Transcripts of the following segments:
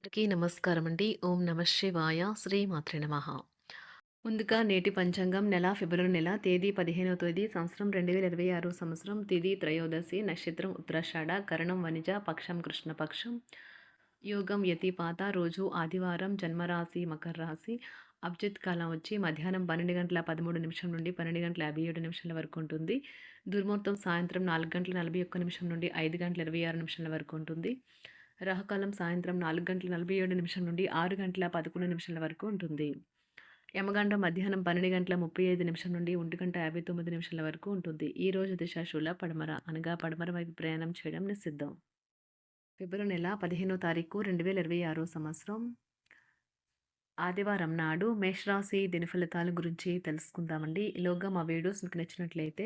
అందరికీ నమస్కారం అండి. ఓం నమ శివాయ. శ్రీమాత్రే నమః. ముందుగా నేటి పంచాంగం నెల ఫిబ్రవరి నెల తేదీ 15వ తేదీ సంవత్సరం 2026 సంవత్సరం తిథి త్రయోదశి నక్షత్రం ఉత్తరాషాఢ కరణం వనిజ పక్షం కృష్ణపక్షం యోగం యతిపాత రోజు ఆదివారం జన్మరాశి మకర రాశి అభిజిత్ కాలం వచ్చి మధ్యాహ్నం 12 గంటల 13 నిమిషం నుండి 12 గంటల 57 నిమిషాల వరకు ఉంటుంది. దుర్ముహూర్తం సాయంత్రం 4 గంటల 41 నిమిషం నుండి 5 గంటల 26 నిమిషాల వరకు ఉంటుంది. రాహుకాలం సాయంత్రం 4 గంటల 47 నిమిషం నుండి 6 గంటల 11 నిమిషాల వరకు ఉంటుంది. యమగండం మధ్యాహ్నం 12 గంటల 35 నిమిషం నుండి 1 గంట 59 నిమిషాల వరకు ఉంటుంది. ఈ రోజు దిశ శూల పడమర అనగా పడమర వైపు ప్రయాణం చేయడం నిషిద్ధం. ఫిబ్రవరి నెల 15వ తారీఖు 2026 సంవత్సరం ఆదివారం నాడు మేషరాశి దిన ఫలితాల గురించి తెలుసుకుందామండి. ఈలోగా మా వీడియోస్ మీకు నచ్చినట్లయితే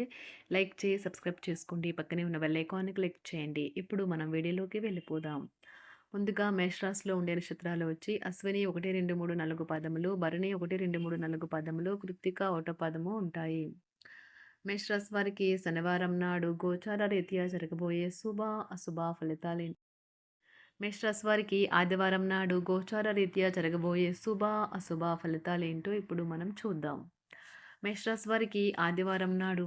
లైక్ చేసి సబ్స్క్రైబ్ చేసుకోండి. పక్కనే ఉన్న బెల్ ఐకాన్ని క్లిక్ చేయండి. ఇప్పుడు మనం వీడియోలోకి వెళ్ళిపోదాం. ముందుగా మేషరాశిలో ఉండే నక్షత్రాలు వచ్చి అశ్విని 1, 2, 3, 4 పాదములు, భరణి 1, 2, 3, 4 పాదములు, కృత్తిక 1 పాదము ఉంటాయి. మేషరాశి వారికి శనివారం నాడు గోచార రీత్యా జరగబోయే శుభ అశుభ ఫలితాలు. మేషరాశి వారికి ఆదివారం నాడు గోచార రీత్యా జరగబోయే శుభ అశుభ ఫలితాలేంటో ఇప్పుడు మనం చూద్దాం. మేషరాశి వారికి ఆదివారం నాడు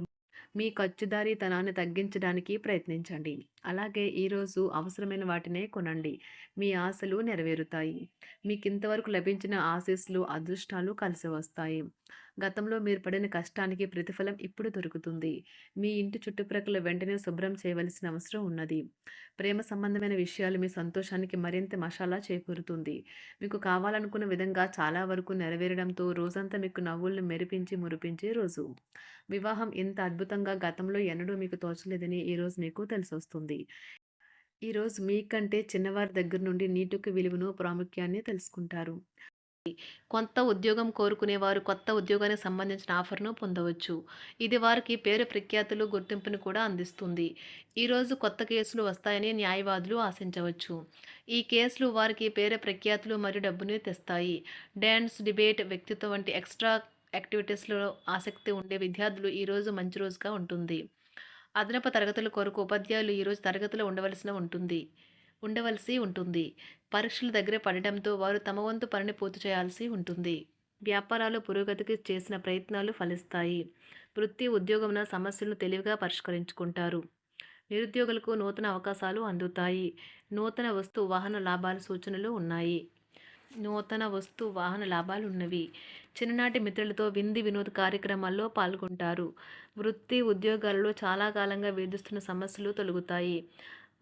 మీ ఖర్చుదారీతనాన్ని తగ్గించడానికి ప్రయత్నించండి. అలాగే ఈరోజు అవసరమైన వాటినే కొనండి. మీ ఆశలు నెరవేరుతాయి. మీకింతవరకు లభించిన ఆశీస్సులు, అదృష్టాలు కలిసి వస్తాయి. గతంలో మీరు పడిన కష్టానికి ప్రతిఫలం ఇప్పుడు దొరుకుతుంది. మీ ఇంటి చుట్టుప్రక్కల వెంటనే శుభ్రం చేయవలసిన అవసరం ఉన్నది. ప్రేమ సంబంధమైన విషయాలు మీ సంతోషానికి మరింత మసాలా చేకూరుతుంది. మీకు కావాలనుకున్న విధంగా చాలా వరకు నెరవేరడంతో రోజంతా మీకు నవ్వులను మెరిపించి మురిపించే రోజు. వివాహం ఇంత అద్భుతంగా గతంలో ఎన్నడూ మీకు తోచలేదని ఈరోజు మీకు తెలిసొస్తుంది. ఈరోజు మీకంటే చిన్నవారి దగ్గర నుండి నీటికి విలువను, ప్రాముఖ్యాన్ని తెలుసుకుంటారు. కొత్త ఉద్యోగం కోరుకునేవారు కొత్త ఉద్యోగానికి సంబంధించిన ఆఫర్‌ను పొందవచ్చు. ఇది వారికి పేరు ప్రఖ్యాతులు, గుర్తింపును కూడా అందిస్తుంది. ఈరోజు కొత్త కేసులు వస్తాయని న్యాయవాదులు ఆశించవచ్చు. ఈ కేసులు వారికి పేరు ప్రఖ్యాతులు మరియు డబ్బును తెస్తాయి. డాన్స్, డిబేట్, వ్యక్తిత్వం వంటి ఎక్స్‌ట్రా యాక్టివిటీస్‌లో ఆసక్తి ఉండే విద్యార్థులు ఈరోజు మంచి రోజుగా ఉంటుంది. అదనపు తరగతుల కొరకు ఉపాధ్యాయులు ఈరోజు తరగతిలో ఉండవలసి ఉంటుంది. పరీక్షలు దగ్గర పడటంతో వారు తమ వంతు పనిని పూర్తి చేయాల్సి ఉంటుంది. వ్యాపారాలు పురోగతికి చేసిన ప్రయత్నాలు ఫలిస్తాయి. వృత్తి, ఉద్యోగమున సమస్యలను తెలివిగా పరిష్కరించుకుంటారు. నిరుద్యోగులకు నూతన అవకాశాలు అందుతాయి. నూతన వస్తు వాహన లాభాల సూచనలు ఉన్నాయి. నూతన వస్తు వాహన లాభాలున్నవి. చిన్ననాటి మిత్రులతో విందు వినోద కార్యక్రమాల్లో పాల్గొంటారు. వృత్తి, ఉద్యోగాలలో చాలా కాలంగా వేధిస్తున్న సమస్యలు తొలగుతాయి.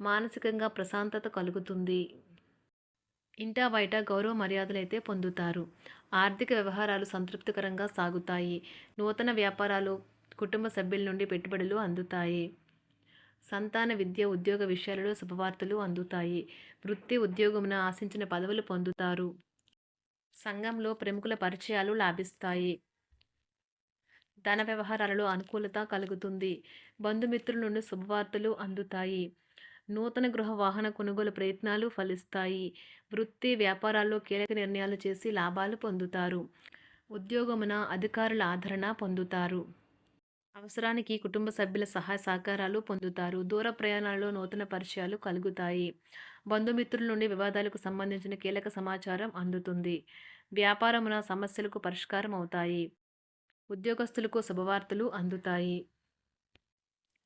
మానసికంగా ప్రశాంతత కలుగుతుంది. ఇంటా బయట గౌరవ మర్యాదలైతే పొందుతారు. ఆర్థిక వ్యవహారాలు సంతృప్తికరంగా సాగుతాయి. నూతన వ్యాపారాలు, కుటుంబ సభ్యుల నుండి పెట్టుబడులు అందుతాయి. సంతాన విద్య, ఉద్యోగ విషయాలలో శుభవార్తలు అందుతాయి. వృత్తి, ఉద్యోగమున ఆశించిన పదవులు పొందుతారు. సంఘంలో ప్రముఖుల పరిచయాలు లాభిస్తాయి. ధన వ్యవహారాలలో అనుకూలత కలుగుతుంది. బంధుమిత్రుల నుండి శుభవార్తలు అందుతాయి. నూతన గృహ వాహన కొనుగోలు ప్రయత్నాలు ఫలిస్తాయి. వృత్తి, వ్యాపారాల్లో కీలక నిర్ణయాలు చేసి లాభాలు పొందుతారు. ఉద్యోగమున అధికారుల ఆదరణ పొందుతారు. అవసరానికి కుటుంబ సభ్యుల సహాయ సహకారాలు పొందుతారు. దూర ప్రయాణాలలో నూతన పరిచయాలు కలుగుతాయి. బంధుమిత్రుల నుండి వివాదాలకు సంబంధించిన కీలక సమాచారం అందుతుంది. వ్యాపారమున సమస్యలకు పరిష్కారం అవుతాయి. ఉద్యోగస్తులకు శుభవార్తలు అందుతాయి.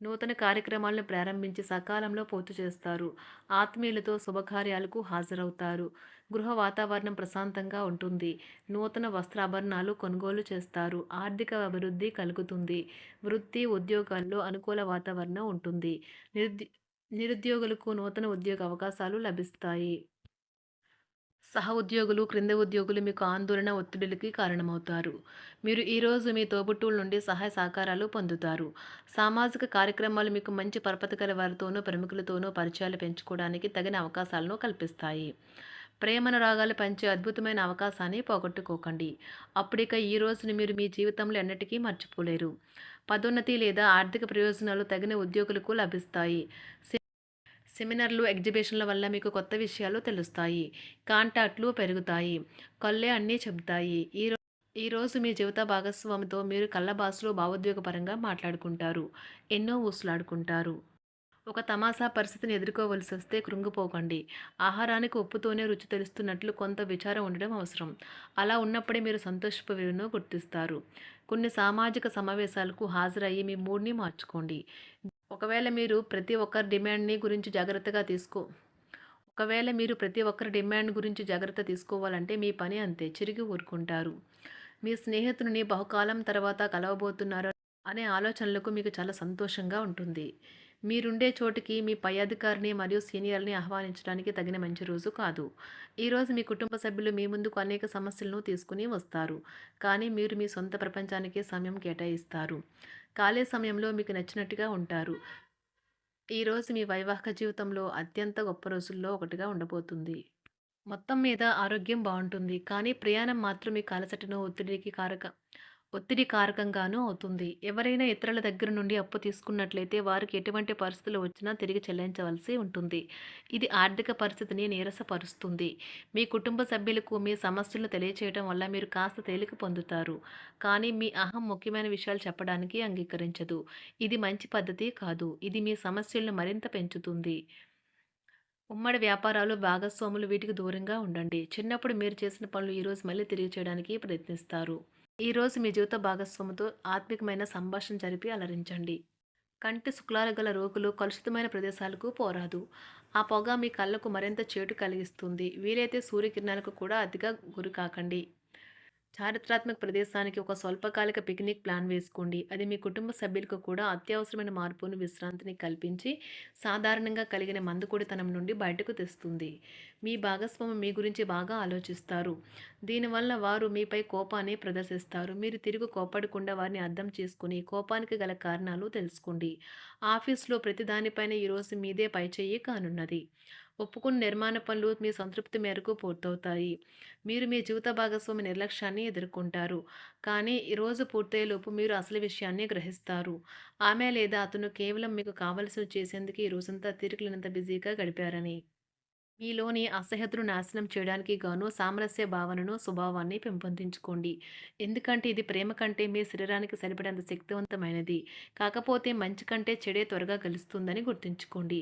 నూతన కార్యక్రమాలను ప్రారంభించి సకాలంలో పూర్తి చేస్తారు. ఆత్మీయులతో శుభకార్యాలకు హాజరవుతారు. గృహ వాతావరణం ప్రశాంతంగా ఉంటుంది. నూతన వస్త్రాభరణాలు కొనుగోలు చేస్తారు. ఆర్థిక అభివృద్ధి కలుగుతుంది. వృత్తి, ఉద్యోగాల్లో అనుకూల వాతావరణం ఉంటుంది. నిరుద్యోగులకు నూతన ఉద్యోగ అవకాశాలు లభిస్తాయి. సహ ఉద్యోగులు, క్రింద ఉద్యోగులు మీకు ఆందోళన, ఒత్తిడులకి కారణమవుతారు. మీరు ఈరోజు మీ తోబుట్టువుల నుండి సహాయ సహకారాలు పొందుతారు. సామాజిక కార్యక్రమాలు మీకు మంచి పరపతి గల వారితోనూ, ప్రముఖులతోనూ పరిచయాలు పెంచుకోవడానికి తగిన అవకాశాలను కల్పిస్తాయి. ప్రేమానురాగాలు పంచే అద్భుతమైన అవకాశాన్ని పోగొట్టుకోకండి. అప్పుడిక ఈ రోజును మీరు మీ జీవితంలో ఎన్నటికీ మర్చిపోలేరు. పదోన్నతి లేదా ఆర్థిక ప్రయోజనాలు తగిన ఉద్యోగులకు లభిస్తాయి. సెమినార్లు, ఎగ్జిబిషన్ల వల్ల మీకు కొత్త విషయాలు తెలుస్తాయి. కాంటాక్ట్లు పెరుగుతాయి. కళ్ళే అన్నీ చెబుతాయి. ఈరోజు మీ జీవిత భాగస్వామితో మీరు కళ్ళ భాషలో భావోద్వేగపరంగా మాట్లాడుకుంటారు. ఎన్నో ఊసులాడుకుంటారు. ఒక తమాషా పరిస్థితిని ఎదుర్కోవలసొస్తే కృంగిపోకండి. ఆహారానికి ఉప్పుతోనే రుచి తెలుస్తున్నట్లు కొంత విచారం ఉండడం అవసరం. అలా ఉన్నప్పుడే మీరు సంతోషపు విలువను గుర్తిస్తారు. కొన్ని సామాజిక సమావేశాలకు హాజరయ్యి మీ మూడ్‌ని మార్చుకోండి. ఒకవేళ మీరు ప్రతి ఒక్కరి డిమాండ్‌ని గురించి జాగ్రత్తగా తీసుకో ఒకవేళ మీరు ప్రతి ఒక్కరి డిమాండ్ గురించి జాగ్రత్త తీసుకోవాలంటే మీ పని అంతే. చిరిగి ఊరుకుంటారు. మీ స్నేహితుడిని బహుకాలం తర్వాత కలవబోతున్నారు అనే ఆలోచనలకు మీకు చాలా సంతోషంగా ఉంటుంది. మీరుండే చోటికి మీ పై అధికారిని మరియు సీనియర్‌ని ఆహ్వానించడానికి తగిన మంచి రోజు కాదు. ఈరోజు మీ కుటుంబ సభ్యులు మీ ముందుకు అనేక సమస్యలను తీసుకొని వస్తారు. కానీ మీరు మీ సొంత ప్రపంచానికే సమయం కేటాయిస్తారు. ఖాళీ సమయంలో మీకు నచ్చినట్టుగా ఉంటారు. ఈరోజు మీ వైవాహిక జీవితంలో అత్యంత గొప్ప రోజుల్లో ఒకటిగా ఉండబోతుంది. మొత్తం మీద ఆరోగ్యం బావుంటుంది. కానీ ప్రయాణం మాత్రం మీకు అలసటను, ఒత్తిడి కారకంగానూ అవుతుంది. ఎవరైనా ఇతరుల దగ్గర నుండి అప్పు తీసుకున్నట్లయితే వారికి ఎటువంటి పరిస్థితులు వచ్చినా తిరిగి చెల్లించవలసి ఉంటుంది. ఇది ఆర్థిక పరిస్థితిని నీరసపరుస్తుంది. మీ కుటుంబ సభ్యులకు మీ సమస్యలను తెలియచేయడం వల్ల మీరు కాస్త తేలిక పొందుతారు. కానీ మీ అహం ముఖ్యమైన విషయాలు చెప్పడానికి అంగీకరించదు. ఇది మంచి పద్ధతి కాదు. ఇది మీ సమస్యలను మరింత పెంచుతుంది. ఉమ్మడి వ్యాపారాలు, భాగస్వాములు వీటికి దూరంగా ఉండండి. చిన్నప్పుడు మీరు చేసిన పనులు ఈరోజు మళ్ళీ తిరిగి చేయడానికి ప్రయత్నిస్తారు. ఈరోజు మీ జీవిత భాగస్వామితో ఆత్మికమైన సంభాషణ జరిపి అలరించండి. కంటి శుక్లాలు గల రోగులు కలుషితమైన ప్రదేశాలకు పోరాదు. ఆ పొగ మీ కళ్ళకు మరింత చేటు కలిగిస్తుంది. వీలైతే సూర్యకిరణాలకు కూడా అతిగా గురికాకండి. చారిత్రాత్మక ప్రదేశానికి ఒక స్వల్పకాలిక పిక్నిక్ ప్లాన్ వేసుకోండి. అది మీ కుటుంబ సభ్యులకు కూడా అత్యవసరమైన మార్పును, విశ్రాంతిని కల్పించి సాధారణంగా కలిగిన మందుకొడితనం నుండి బయటకు తెస్తుంది. మీ భాగస్వామి మీ గురించి బాగా ఆలోచిస్తారు. దీనివల్ల వారు మీపై కోపాన్ని ప్రదర్శిస్తారు. మీరు తిరిగి కోపడకుండా వారిని అర్థం చేసుకుని కోపానికి గల కారణాలు తెలుసుకోండి. ఆఫీస్లో ప్రతి దానిపైన ఈరోజు మీదే పైచేయి కానున్నది. ఒప్పుకున్న నిర్మాణ పనులు మీ సంతృప్తి మేరకు పూర్తవుతాయి. మీరు మీ జీవిత భాగస్వామి నిర్లక్ష్యాన్ని ఎదుర్కొంటారు. కానీ ఈ రోజు పూర్తయ్యేలోపు మీరు అసలు విషయాన్ని గ్రహిస్తారు. ఆమె లేదా అతను కేవలం మీకు కావలసినవి చేసేందుకు ఈ రోజంతా తీరికలేనంత బిజీగా గడిపారని. మీలోని అసహ్యతను నాశనం చేయడానికి గాను సామరస్య భావనను, స్వభావాన్ని పెంపొందించుకోండి. ఎందుకంటే ఇది ప్రేమ కంటే మీ శరీరానికి సరిపడేంత శక్తివంతమైనది. కాకపోతే మంచి కంటే చెడే త్వరగా గెలుస్తుందని గుర్తుంచుకోండి.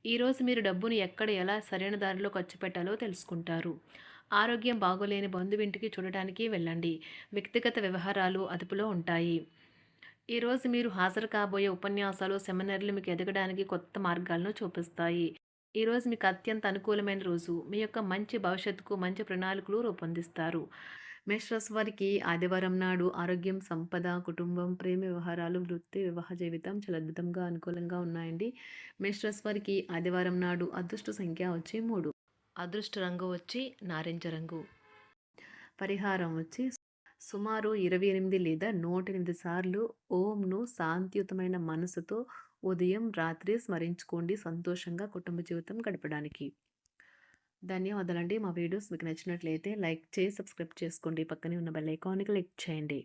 ఈరోజు మీరు డబ్బును ఎక్కడ ఎలా సరైన దారిలో ఖర్చు పెట్టాలో తెలుసుకుంటారు. ఆరోగ్యం బాగోలేని బంధువింటికి చూడటానికి వెళ్ళండి. వ్యక్తిగత వ్యవహారాలు అదుపులో ఉంటాయి. ఈరోజు మీరు హాజరు కాబోయే ఉపన్యాసాలు, సెమినార్లు మీకు ఎదగడానికి కొత్త మార్గాలను చూపిస్తాయి. ఈరోజు మీకు అత్యంత అనుకూలమైన రోజు. మీ యొక్క మంచి భవిష్యత్తుకు మంచి ప్రణాళికలు రూపొందిస్తారు. మేషరాశి వారికి ఆదివారం నాడు ఆరోగ్యం, సంపద, కుటుంబం, ప్రేమ వ్యవహారాలు, వృత్తి, వివాహ జీవితం చాలా అద్భుతంగా అనుకూలంగా ఉన్నాయండి. మేషరాశి వారికి ఆదివారం నాడు అదృష్ట సంఖ్య వచ్చి 3. అదృష్ట రంగు వచ్చి నారింజ రంగు. పరిహారం వచ్చి సుమారు 28 లేదా 108 సార్లు ఓంను శాంతియుతమైన మనసుతో ఉదయం, రాత్రి స్మరించుకోండి సంతోషంగా కుటుంబ జీవితం గడపడానికి. ధన్యవాదాలండి. మా వీడియోస్ మీకు నచ్చినట్లయితే లైక్ చేసి, సబ్స్క్రైబ్ చేసుకోండి. పక్కనే ఉన్న బెల్ ఐకాన్‌ని క్లిక్ చేయండి.